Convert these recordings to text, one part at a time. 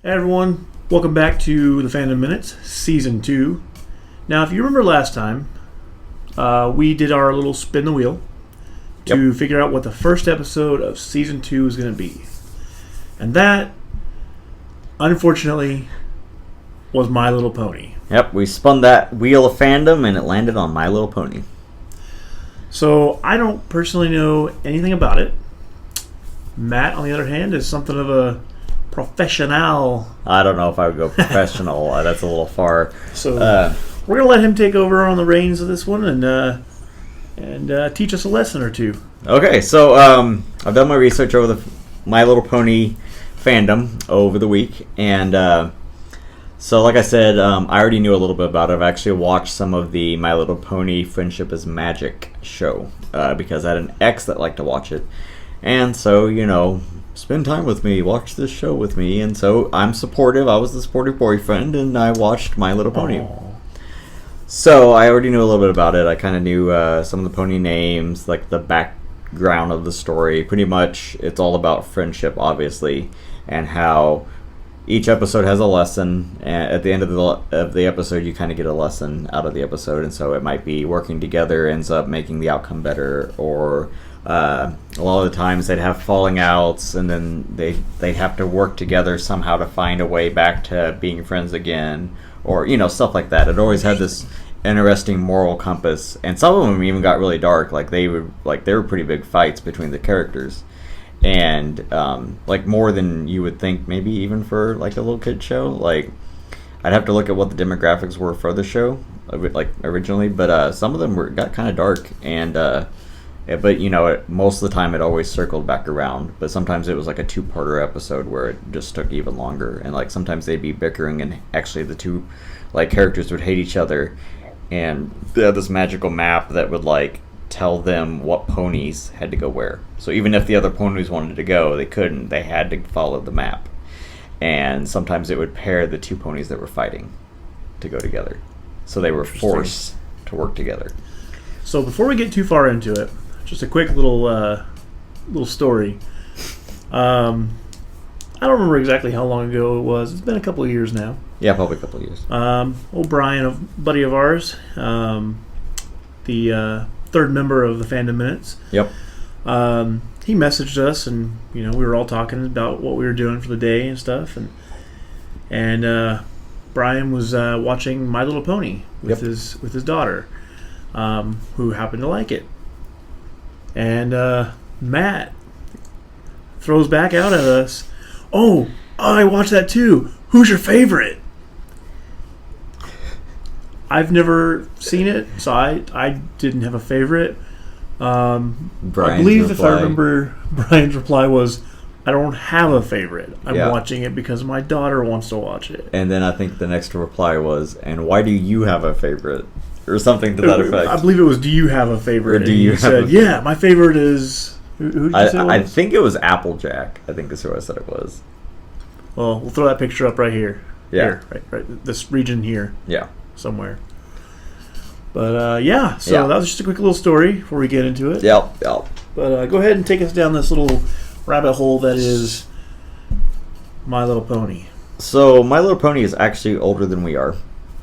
Hey everyone, welcome back to the Fandom Minutes, Season 2. Now, if you remember last time, we did our little spin the wheel to figure out what the first episode of Season 2 is going to be. And that, unfortunately, was My Little Pony. Yep, we spun that wheel of fandom and it landed on My Little Pony. So, I don't personally know anything about it. Matt, on the other hand, is something of a professional. I don't know if I would go professional. That's a little far. So we're gonna let him take over on the reins of this one and teach us a lesson or two. Okay, so I've done my research over the My Little Pony fandom over the week, and so like I said, I already knew a little bit about it. I've actually watched some of the My Little Pony Friendship is Magic show because I had an ex that liked to watch it, and so spend time with me, watch this show with me, and so I'm supportive. I was the supportive boyfriend, and I watched My Little Pony. Aww. So I already knew a little bit about it. I kind of knew some of the pony names, like the background of the story. Pretty much, it's all about friendship, obviously, and how each episode has a lesson. And at the end of the episode, you kind of get a lesson out of the episode, and so it might be working together ends up making the outcome better, or a lot of the times they'd have falling outs, and then they'd have to work together somehow to find a way back to being friends again, or stuff like that. It always had this interesting moral compass, and some of them even got really dark. They were pretty big fights between the characters, and more than you would think, maybe even for a little kid show. I'd have to look at what the demographics were for the show, originally, but some of them got kind of dark, and but most of the time it always circled back around. But sometimes it was like a two-parter episode where it just took even longer, and sometimes they'd be bickering, and actually the two characters would hate each other, and they had this magical map that would tell them what ponies had to go where. So even if the other ponies wanted to go, they couldn't. They had to follow the map, and sometimes it would pair the two ponies that were fighting to go together. So they were forced to work together. So before we get too far into it, just a quick little story. I don't remember exactly how long ago it was. It's been a couple of years now. Yeah, probably a couple of years. Old Brian, a buddy of ours, the third member of the Fandom Minutes. Yep. He messaged us, and we were all talking about what we were doing for the day and stuff, and Brian was watching My Little Pony with his daughter, who happened to like it. And Matt throws back out at us, "Oh, I watched that too. Who's your favorite?" I've never seen it, so I didn't have a favorite. I believe if I remember, Brian's reply was, "I don't have a favorite. I'm watching it because my daughter wants to watch it." And then I think the next reply was, "And why do you have a favorite?" Or something to that effect. I believe it was, "Do you have a favorite?" Or do you said, "Yeah, my favorite is..." Who did you say it was? I think it was Applejack. I think is who I said it was. Well, we'll throw that picture up right here. Yeah. Here, right. This region here. Yeah. Somewhere. But, that was just a quick little story before we get into it. Yep. But go ahead and take us down this little rabbit hole that is My Little Pony. So, My Little Pony is actually older than we are.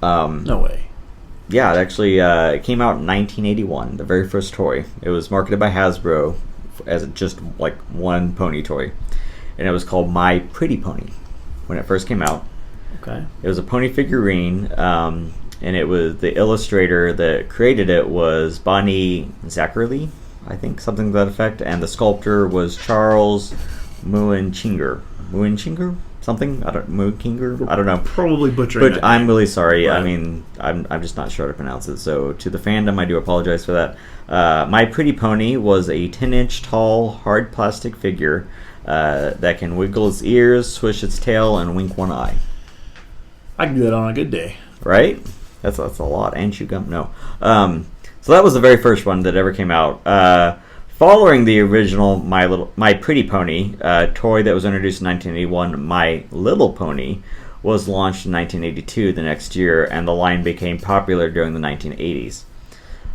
No way. Yeah, it came out in 1981, the very first toy. It was marketed by Hasbro as just one pony toy. And it was called My Pretty Pony when it first came out. Okay. It was a pony figurine, and it was the illustrator that created it was Bonnie Zackerly, I think, something to that effect. And the sculptor was Charles Muenchinger? Something? I don't know. Probably butchering But I'm really sorry. Right. I mean, I'm just not sure how to pronounce it. So to the fandom, I do apologize for that. My Pretty Pony was a 10-inch tall, hard plastic figure that can wiggle its ears, swish its tail, and wink one eye. I can do that on a good day. Right? That's a lot. And chew gum? No. So that was the very first one that ever came out. Following the original My Pretty Pony toy that was introduced in 1981, My Little Pony was launched in 1982 the next year, and the line became popular during the 1980s.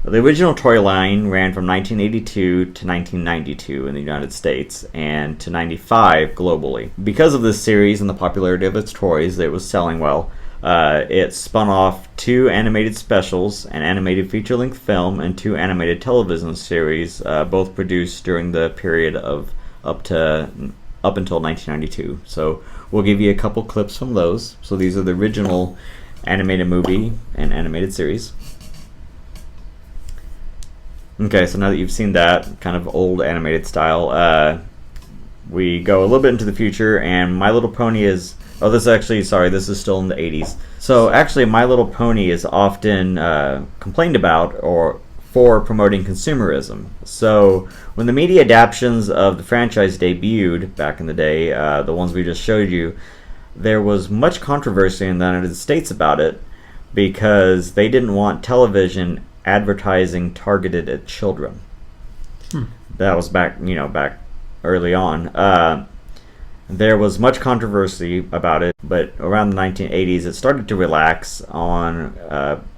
The original toy line ran from 1982 to 1992 in the United States and to 95 globally. Because of this series and the popularity of its toys, it was selling well. It spun off 2 animated specials, an animated feature-length film, and 2 animated television series, both produced during the period of up until 1992. So we'll give you a couple clips from those. So these are the original animated movie and animated series. Okay, so now that you've seen that kind of old animated style, we go a little bit into the future, and My Little Pony is... Oh, this is still in the 80s. So actually, My Little Pony is often complained about for promoting consumerism. So when the media adaptations of the franchise debuted back in the day, the ones we just showed you, there was much controversy in the United States about it because they didn't want television advertising targeted at children. That was back early on. There was much controversy about it, but around the 1980s it started to relax on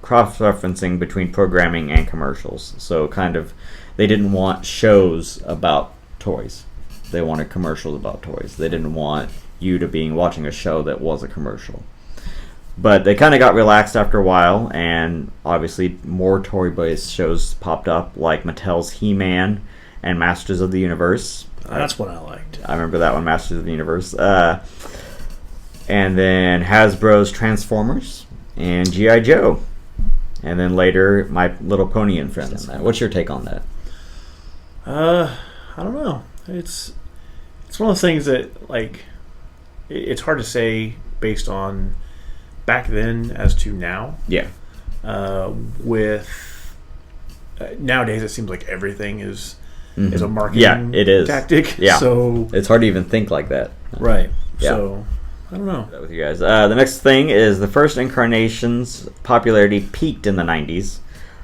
cross-referencing between programming and commercials. So they didn't want shows about toys. They wanted commercials about toys. They didn't want you to be watching a show that was a commercial. But they kind of got relaxed after a while, and obviously more toy-based shows popped up, like Mattel's He-Man and Masters of the Universe. That's what I liked. I remember that one, Masters of the Universe. And then Hasbro's Transformers and G.I. Joe. And then later, My Little Pony and Friends. What's your take on that? I don't know. It's one of those things that, it's hard to say based on back then as to now. Yeah. Nowadays, it seems like everything is a marketing tactic. Yeah. So it's hard to even think like that. Right. Yeah. So I don't know. With you guys. The next thing is the first incarnation's popularity peaked in the 90s,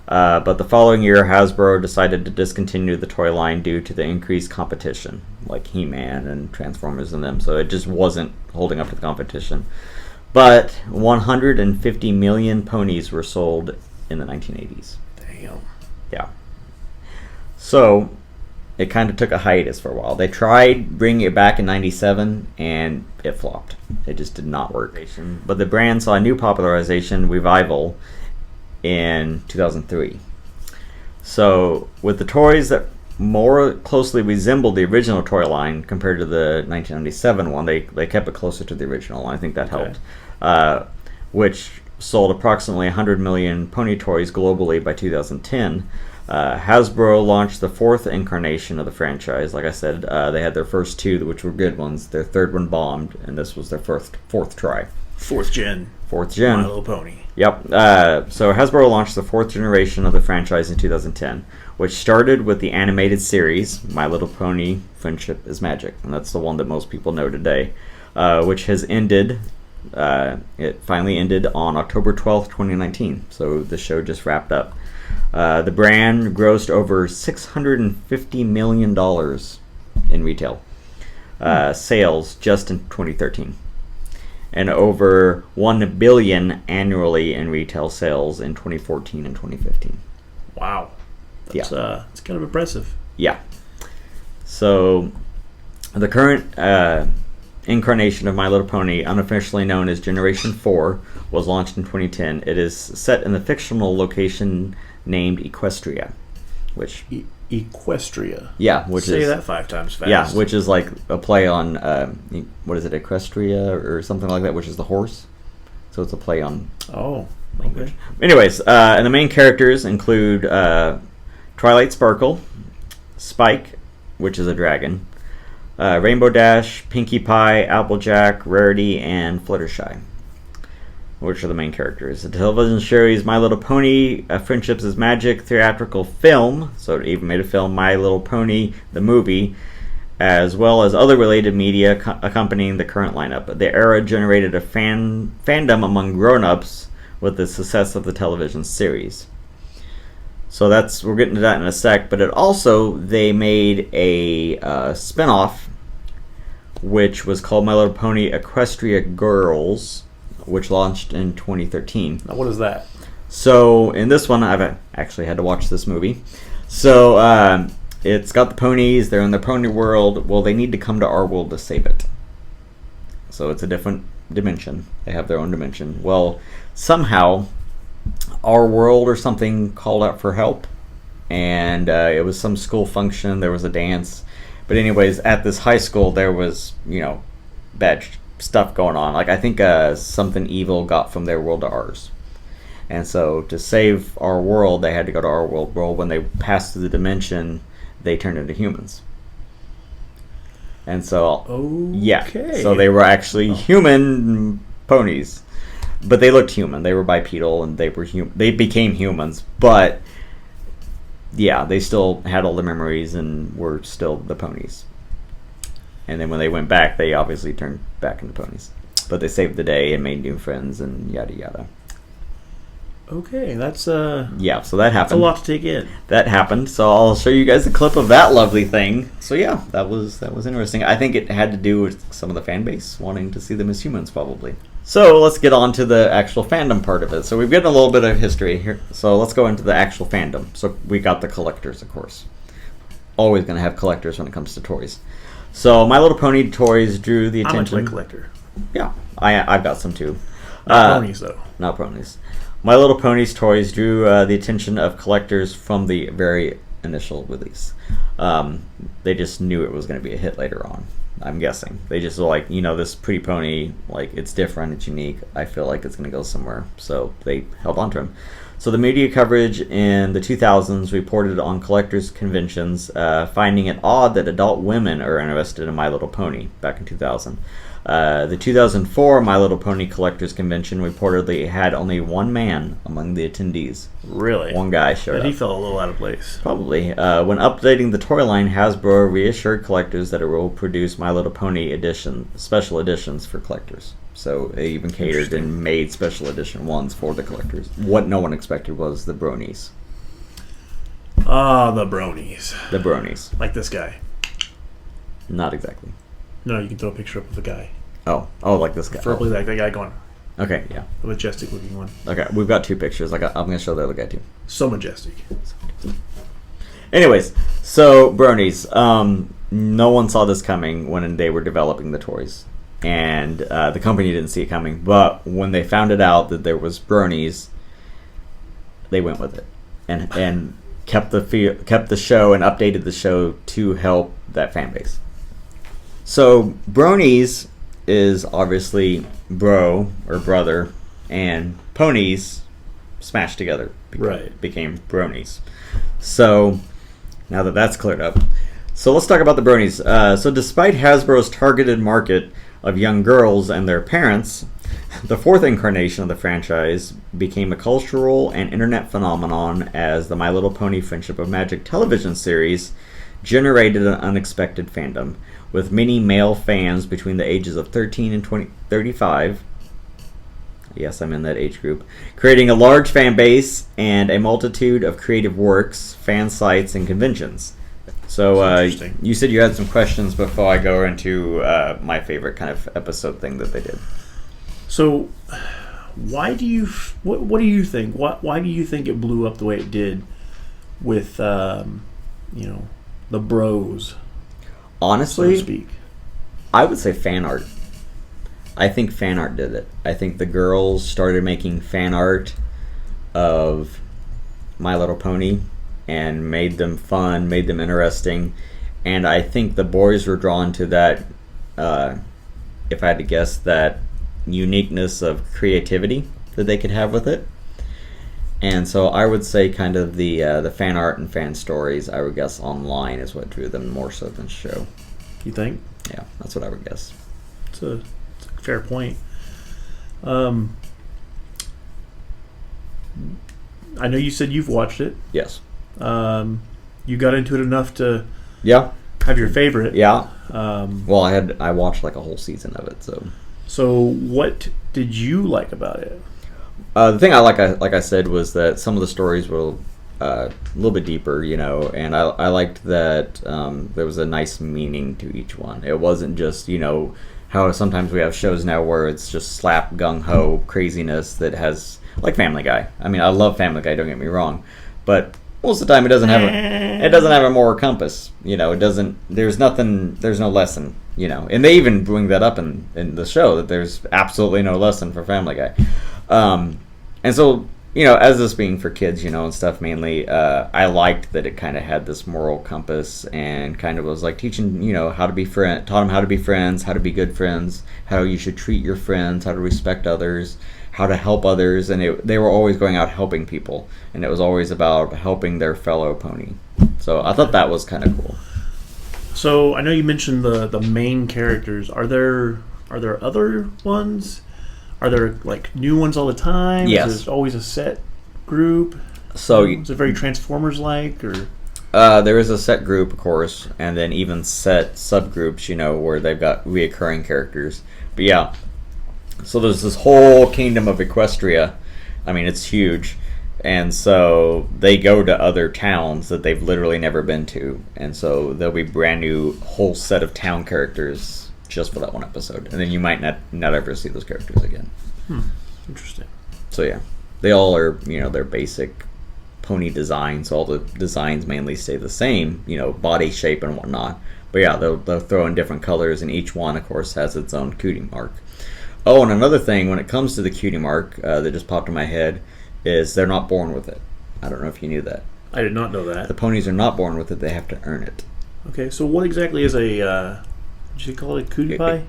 but the following year Hasbro decided to discontinue the toy line due to the increased competition, like He-Man and Transformers and them. So it just wasn't holding up to the competition. But 150 million ponies were sold in the 1980s. Damn. Yeah. So it kind of took a hiatus for a while. They tried bringing it back in 97 and it flopped. It just did not work. But the brand saw a new popularization revival in 2003. So with the toys that more closely resembled the original toy line compared to the 1997 one, they kept it closer to the original, and I think that helped. Which sold approximately 100 million pony toys globally by 2010. Hasbro launched the 4th incarnation of the franchise. Like I said, they had their first 2, which were good ones. Their 3rd one bombed, and this was their 4th try. 4th gen. 4th gen. My Little Pony. Yep. So Hasbro launched the 4th generation of the franchise in 2010, which started with the animated series, My Little Pony Friendship is Magic. And that's the one that most people know today, which has ended. It finally ended on October 12th, 2019. So the show just wrapped up. The brand grossed over $650 million in retail sales just in 2013, and over $1 billion annually in retail sales in 2014 and 2015. Wow, that's kind of impressive. Yeah. So the current incarnation of My Little Pony, unofficially known as Generation 4, was launched in 2010. It is set in the fictional location named Equestria, which Equestria. Yeah, which say is that 5 times fast. Yeah, which is like a play on what is it, Equestria or something like that, which is the horse. So it's a play on. Oh, okay. Anyways, and the main characters include Twilight Sparkle, Spike, which is a dragon, Rainbow Dash, Pinkie Pie, Applejack, Rarity, and Fluttershy, which are the main characters. The television series My Little Pony Friendships is Magic theatrical film, so it even made a film, My Little Pony, the movie, as well as other related media accompanying the current lineup. The era generated a fandom among grown-ups with the success of the television series. So we're getting to that in a sec, but they made a spin-off, which was called My Little Pony Equestria Girls, which launched in 2013. Now, what is that? So in this one, I've actually had to watch this movie. So it's got the ponies. They're in the pony world. Well, they need to come to our world to save it. So it's a different dimension. They have their own dimension. Well, somehow our world or something called out for help. And it was some school function. There was a dance. But anyways, at this high school, there was, bad stuff going on. Like, I think something evil got from their world to ours. And so to save our world, they had to go to our world. Well, when they passed through the dimension, they turned into humans. And so, yeah. So they were actually human ponies. But they looked human. They were bipedal, and they became humans. But yeah, they still had all the memories and were still the ponies. And then when they went back, they obviously turned back into ponies. But they saved the day and made new friends and yada yada. Okay, that's yeah, so that happened. That's a lot to take in. That happened. So I'll show you guys a clip of that lovely thing. So yeah, that was interesting. I think it had to do with some of the fan base wanting to see them as humans, probably. So let's get on to the actual fandom part of it. So we've got a little bit of history here. So let's go into the actual fandom. So we got the collectors, of course. Always going to have collectors when it comes to toys. So My Little Pony toys drew the attention. I'm a toy collector. Yeah, I've got some too. Not ponies, though. Not ponies. My Little Pony's toys drew the attention of collectors from the very initial release. They just knew it was going to be a hit later on, I'm guessing. They just were like, this pretty pony, like, it's different, it's unique. I feel like it's going to go somewhere. So they held on to him. So the media coverage in the 2000s reported on collectors' conventions, finding it odd that adult women are interested in My Little Pony back in 2000. The 2004 My Little Pony Collectors Convention reportedly had only one man among the attendees. Really? One guy showed up. But he felt a little out of place. Probably. When updating the toy line, Hasbro reassured collectors that it will produce My Little Pony special editions for collectors. So they even catered and made special edition ones for the collectors. What no one expected was the bronies. Ah, the bronies. The bronies. Like this guy. Not exactly. No, you can throw a picture up of the guy. Oh, like this guy. Preferably like the guy going. Okay, yeah. The majestic looking one. Okay, we've got two pictures. I'm going to show the other guy too. So majestic. Anyways, so bronies. No one saw this coming when they were developing the toys. And the company didn't see it coming. But when they found it out that there was bronies, they went with it. And kept the show and updated the show to help that fan base. So bronies is obviously bro or brother, and ponies smashed together became bronies. So now that that's cleared up, so let's talk about the bronies. So despite Hasbro's targeted market of young girls and their parents, the fourth incarnation of the franchise became a cultural and internet phenomenon as the My Little Pony Friendship of Magic television series generated an unexpected fandom, with many male fans between the ages of 13 and 35. Yes, I'm in that age group. Creating a large fan base and a multitude of creative works, fan sites, and conventions. So you said you had some questions before I go into my favorite kind of episode thing that they did. So why do you... What do you think? Why do you think it blew up the way it did with, the bros? Honestly, so to speak. I would say fan art. I think fan art did it. I think the girls started making fan art of My Little Pony and made them fun, made them interesting. And I think the boys were drawn to that, if I had to guess, that uniqueness of creativity that they could have with it. And so I would say kind of the fan art and fan stories, I would guess online is what drew them more so than show. You think? Yeah, that's what I would guess. It's a fair point. I know you said you've watched it. Yes. You got into it enough to have your favorite. Yeah. Well, I watched like a whole season of it. So what did you like about it? The thing like I said, was that some of the stories were a little bit deeper, and I liked that there was a nice meaning to each one. It wasn't just, how sometimes we have shows now where it's just slap gung-ho craziness that has like Family Guy. I mean, I love Family Guy. Don't get me wrong, but most of the time it doesn't have a moral compass. You know, it doesn't. There's nothing. There's no lesson. You know, and they even bring that up in the show that there's absolutely no lesson for Family Guy. And so, you know, as this being for kids, you know, and stuff mainly, I liked that it kind of had this moral compass and kind of was like teaching, you know, how to be taught them how to be friends, how to be good friends, how you should treat your friends, how to respect others, how to help others, and they were always going out helping people, and it was always about helping their fellow pony. So I thought that was kind of cool. So I know you mentioned the main characters. Are there other ones? Are there like new ones all the time? Yes. Is there always a set group? So is it very Transformers-like, or? There is a set group, of course, and then even set subgroups, you know, where they've got reoccurring characters. But yeah, so there's this whole kingdom of Equestria. I mean, it's huge. And so they go to other towns that they've literally never been to. And so there'll be brand new whole set of town characters just for that one episode. And then you might not ever see those characters again. Interesting. So yeah, they all are, you know, their basic pony designs. So all the designs mainly stay the same, you know, body shape and whatnot. But yeah, they'll throw in different colors, and each one, of course, has its own cutie mark. Oh, and another thing, when it comes to the cutie mark that just popped in my head, is they're not born with it. I don't know if you knew that. I did not know that. The ponies are not born with it, they have to earn it. Okay, so what exactly is did you call it a cutie pie?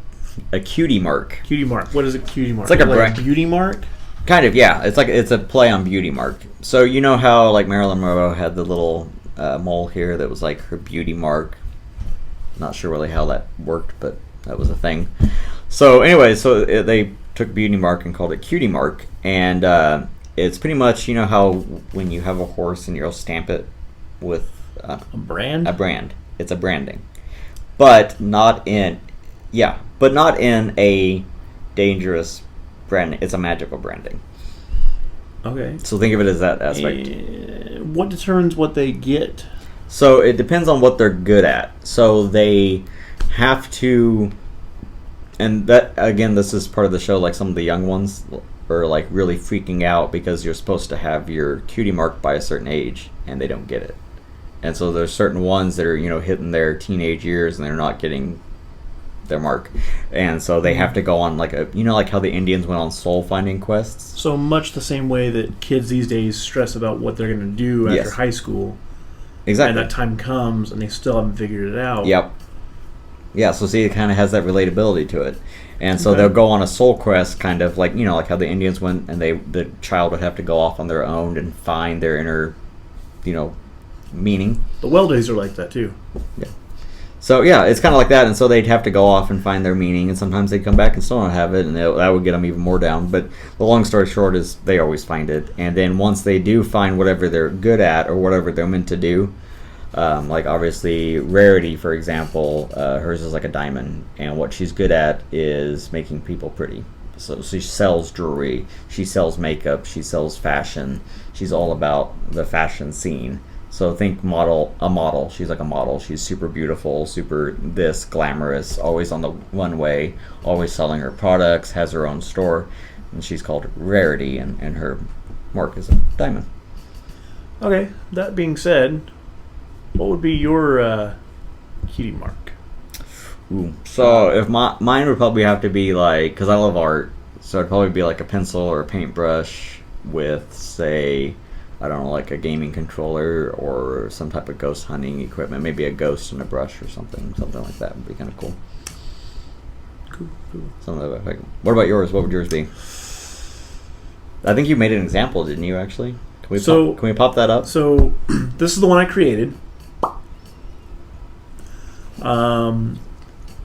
A cutie mark. Cutie mark. What is a cutie mark? It's like a beauty mark? Kind of, yeah. It's a play on beauty mark. So you know how like Marilyn Monroe had the little mole here that was like her beauty mark. Not sure really how that worked, but that was a thing. So anyway, they took beauty mark and called it cutie mark, and it's pretty much, you know how when you have a horse and you'll stamp it with a brand. A brand. It's a branding, but not in a dangerous branding. It's a magical branding. Okay. So think of it as that aspect. What determines what they get? So it depends on what they're good at. So they have to, and that again, this is part of the show. Like some of the young ones are like really freaking out because you're supposed to have your cutie mark by a certain age, and they don't get it. And so there's certain ones that are, you know, hitting their teenage years and they're not getting their mark, and so they have to go on like like how the Indians went on soul finding quests. So much the same way that kids these days stress about what they're going to do after high school. Exactly. And that time comes and they still haven't figured it out. Yep. Yeah, so see, it kind of has that relatability to it. And so they'll go on a soul quest, kind of like, you know, like how the Indians went, and the child would have to go off on their own and find their inner, you know, meaning. The well days are like that too. Yeah. So yeah, it's kind of like that, and so they'd have to go off and find their meaning, and sometimes they'd come back and still not have it, and that would get them even more down. But the long story short is they always find it, and then once they do find whatever they're good at or whatever they're meant to do, like obviously Rarity, for example, hers is like a diamond, and what she's good at is making people pretty. So she sells jewelry, she sells makeup, she sells fashion. She's all about the fashion scene. So think a model. She's like a model. She's super beautiful, super glamorous, always on the runway, always selling her products, has her own store, and she's called Rarity, and her mark is a diamond. Okay, that being said, what would be your cutie mark? Ooh. So if mine would probably have to be like, because I love art, so it'd probably be like a pencil or a paintbrush with, say, I don't know, like a gaming controller or some type of ghost hunting equipment. Maybe a ghost and a brush or something like that would be kind of cool. Cool. What about yours? What would yours be? I think you made an example, didn't you? Actually, can we pop that up? So this is the one I created. But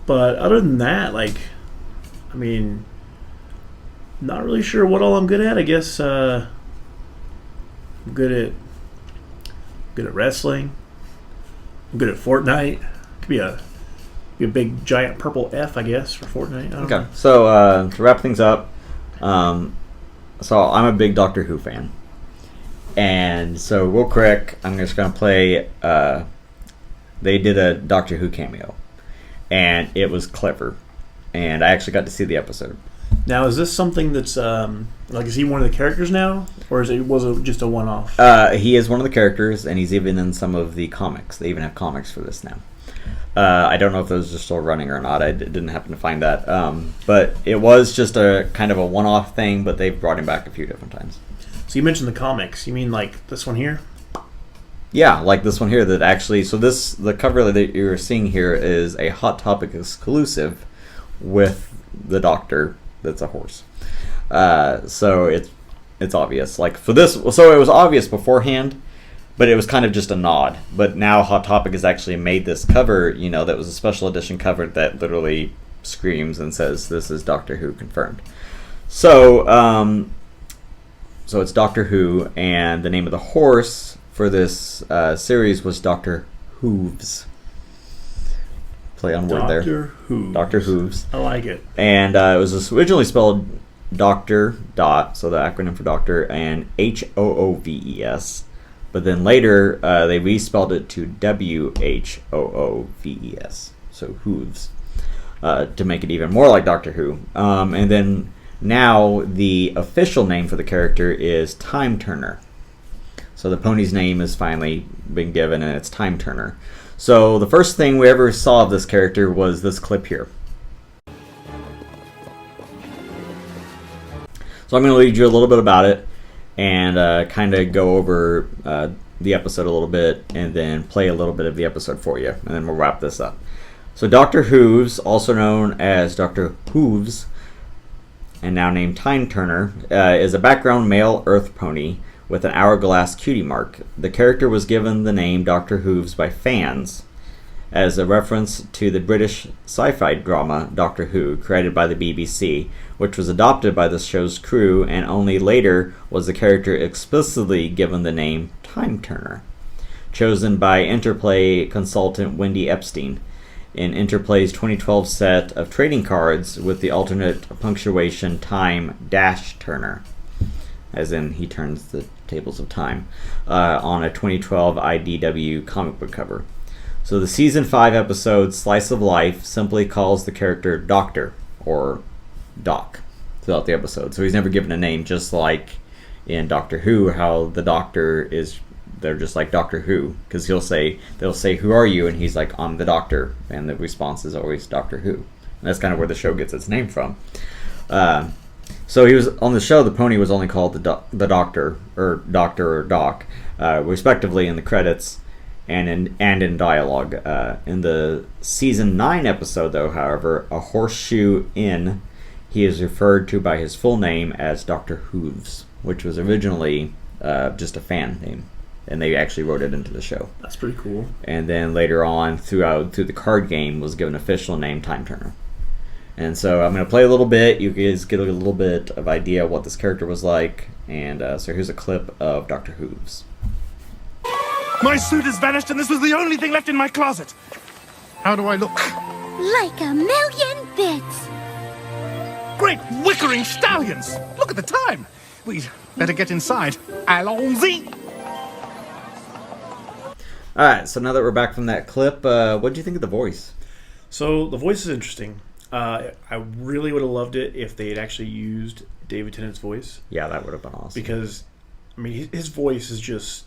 other than that, like, I mean, not really sure what all I'm good at. I guess. I'm good at wrestling. I'm good at Fortnite. Could be a big giant purple F, I guess, for Fortnite. I don't know. So to wrap things up, so I'm a big Doctor Who fan, and so real quick, I'm just gonna play. They did a Doctor Who cameo, and it was clever, and I actually got to see the episode. Now, is this something that's is he one of the characters now, or was it just a one-off? He is one of the characters, and he's even in some of the comics. They even have comics for this now. I don't know if those are still running or not. I didn't happen to find that, but it was just a kind of a one-off thing. But they've brought him back a few different times. So you mentioned the comics. You mean like this one here? Yeah, like this one here. That actually, the cover that you're seeing here is a Hot Topic exclusive with the Doctor. That's a horse. So it's obvious. Like for this, so it was obvious beforehand, but it was kind of just a nod. But now Hot Topic has actually made this cover, that was a special edition cover that literally screams and says, "This is Doctor Who confirmed." So, so it's Doctor Who, and the name of the horse for this series was Doctor Hooves. Play on word there. Doctor Hooves. I like it. And it was originally spelled Doctor dot, so the acronym for Doctor, and Hooves. But then later they respelled it to Whooves, so Hooves, to make it even more like Doctor Who. And then now the official name for the character is Time Turner. So the pony's name has finally been given, and it's Time Turner. So the first thing we ever saw of this character was this clip here. So I'm going to read you a little bit about it and kind of go over the episode a little bit and then play a little bit of the episode for you. And then we'll wrap this up. So Dr. Hooves, also known as Dr. Hooves, and now named Time Turner, is a background male Earth pony with an hourglass cutie mark. The character was given the name Dr. Hooves by fans as a reference to the British sci-fi drama Doctor Who, created by the BBC, which was adopted by the show's crew, and only later was the character explicitly given the name Time Turner, chosen by Interplay consultant Wendy Epstein in Interplay's 2012 set of trading cards with the alternate punctuation Time-Turner, as in he turns the tables of time, on a 2012 IDW comic book cover. So the season 5 episode Slice of Life simply calls the character Doctor or Doc throughout the episode. So he's never given a name, just like in Doctor Who, how the Doctor is, they're just like Doctor Who, because they'll say, "Who are you?" and he's like, "I'm the Doctor," and the response is always Doctor Who. And that's kind of where the show gets its name from. So he was on the show. The pony was only called the Doctor or Doc, respectively in the credits and in dialogue. In the season 9 episode, though, however, A Horseshoe Inn, he is referred to by his full name as Dr. Hooves, which was originally just a fan name, and they actually wrote it into the show. That's pretty cool. And then later on, through the card game, was given official name Time Turner. And so I'm going to play a little bit. You guys get a little bit of idea what this character was like. And so here's a clip of Dr. Hooves. My suit has vanished, and this was the only thing left in my closet. How do I look? Like a million bits. Great wickering stallions! Look at the time. We'd better get inside. Allons-y! All right, so now that we're back from that clip, what do you think of the voice? So the voice is interesting. I really would have loved it if they had actually used David Tennant's voice. Yeah, that would have been awesome. Because, I mean, his voice is just,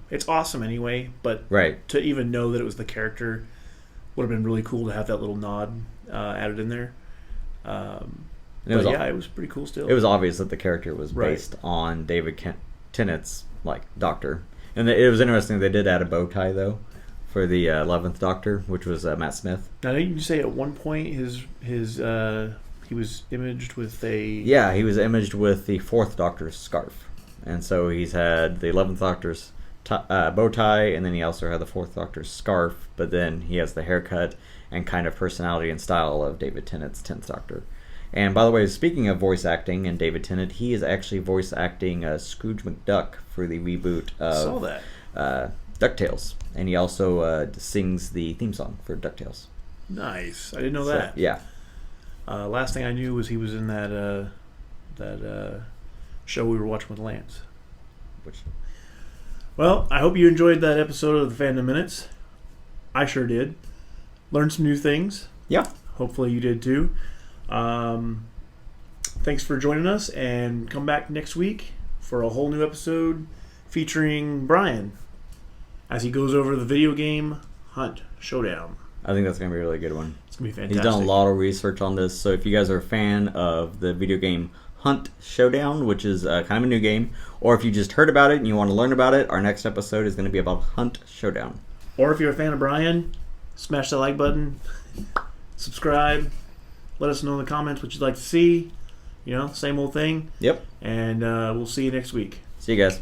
it's awesome anyway, but right. To even know that it was the character would have been really cool to have that little nod added in there. It was pretty cool still. It was obvious that the character was based on David Tennant's, Doctor. And it was interesting, they did add a bow tie, though, for the 11th Doctor, which was Matt Smith. Now, didn't you say at one point he was imaged with a... Yeah, he was imaged with the 4th Doctor's scarf. And so he's had the 11th Doctor's bow tie, and then he also had the 4th Doctor's scarf, but then he has the haircut and kind of personality and style of David Tennant's 10th Doctor. And by the way, speaking of voice acting and David Tennant, he is actually voice acting Scrooge McDuck for the reboot of... I saw that. DuckTales, and he also sings the theme song for DuckTales. Nice. I didn't know that. Yeah. Last thing I knew was he was in that show we were watching with Lance. Well, I hope you enjoyed that episode of the Fandom Minutes. I sure did. Learned some new things. Yeah. Hopefully you did too. thanks for joining us, and come back next week for a whole new episode featuring Brian as he goes over the video game Hunt Showdown. I think that's going to be a really good one. It's going to be fantastic. He's done a lot of research on this, so if you guys are a fan of the video game Hunt Showdown, which is kind of a new game, or if you just heard about it and you want to learn about it, our next episode is going to be about Hunt Showdown. Or if you're a fan of Brian, smash that like button, subscribe, let us know in the comments what you'd like to see. Same old thing. Yep. And we'll see you next week. See you guys.